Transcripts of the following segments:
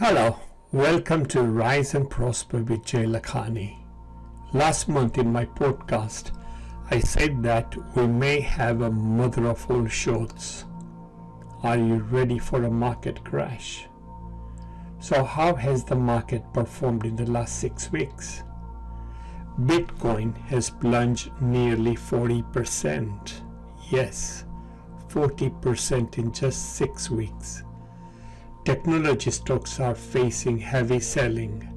Hello, welcome to Rise and Prosper with Lakhani. Last month in my podcast, I said that we may have a mother of all shorts. Are you ready for a market crash? So how has the market performed in the last 6 weeks? Bitcoin has plunged nearly 40%. Yes, 40% in just 6 weeks. Technology stocks are facing heavy selling,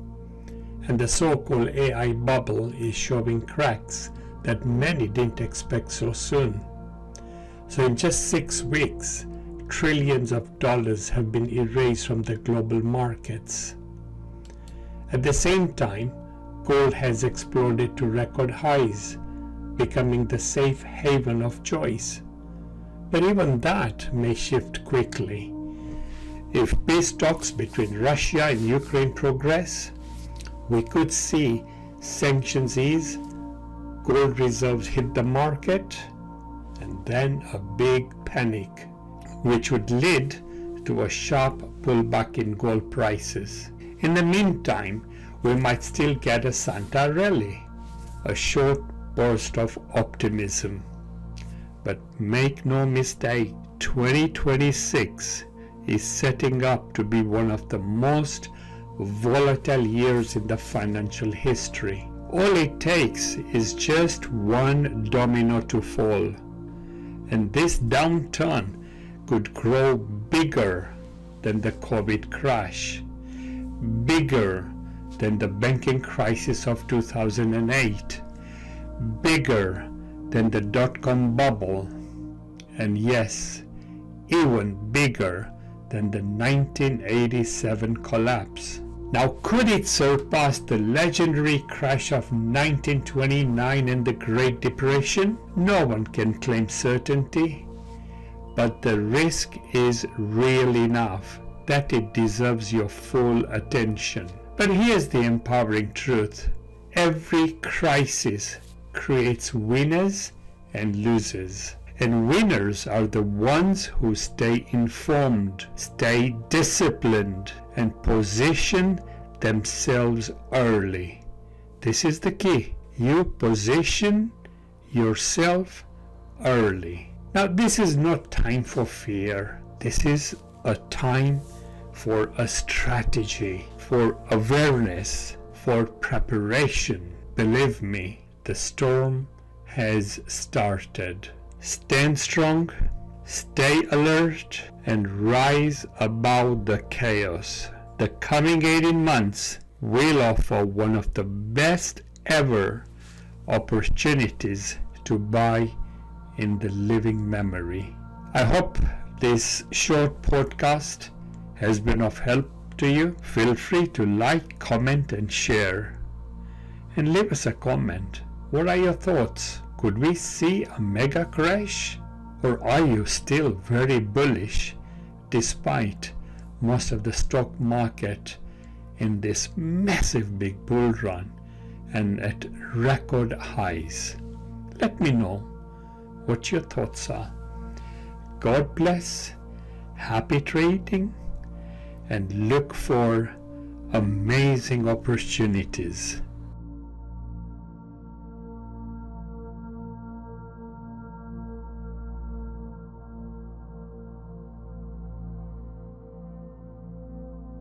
and the so-called AI bubble is showing cracks that many didn't expect so soon. So in just 6 weeks, trillions of dollars have been erased from the global markets. At the same time, gold has exploded to record highs, becoming the safe haven of choice. But even that may shift quickly. If peace talks between Russia and Ukraine progress, we could see sanctions ease, gold reserves hit the market, and then a big panic, which would lead to a sharp pullback in gold prices. In the meantime, we might still get a Santa rally, a short burst of optimism. But make no mistake, 2026 is setting up to be one of the most volatile years in the financial history. All it takes is just one domino to fall, and this downturn could grow bigger than the COVID crash, bigger than the banking crisis of 2008, bigger than the dot-com bubble, and yes, even bigger than the 1987 collapse. Now, could it surpass the legendary crash of 1929 and the Great Depression? No one can claim certainty, but the risk is real enough that it deserves your full attention. But here's the empowering truth. Every crisis creates winners and losers. And winners are the ones who stay informed, stay disciplined, and position themselves early. This is the key. You position yourself early. Now, this is not time for fear. This is a time for a strategy, for awareness, for preparation. Believe me, the storm has started. Stand strong, stay alert, and rise above the chaos. The coming 18 months will offer one of the best ever opportunities to buy in the living memory. I hope this short podcast has been of help to you. Feel free to like, comment, and share. And leave us a comment. What are your thoughts? Could we see a mega crash? Or are you still very bullish despite most of the stock market in this massive big bull run and at record highs? Let me know what your thoughts are. God bless, happy trading, and look for amazing opportunities.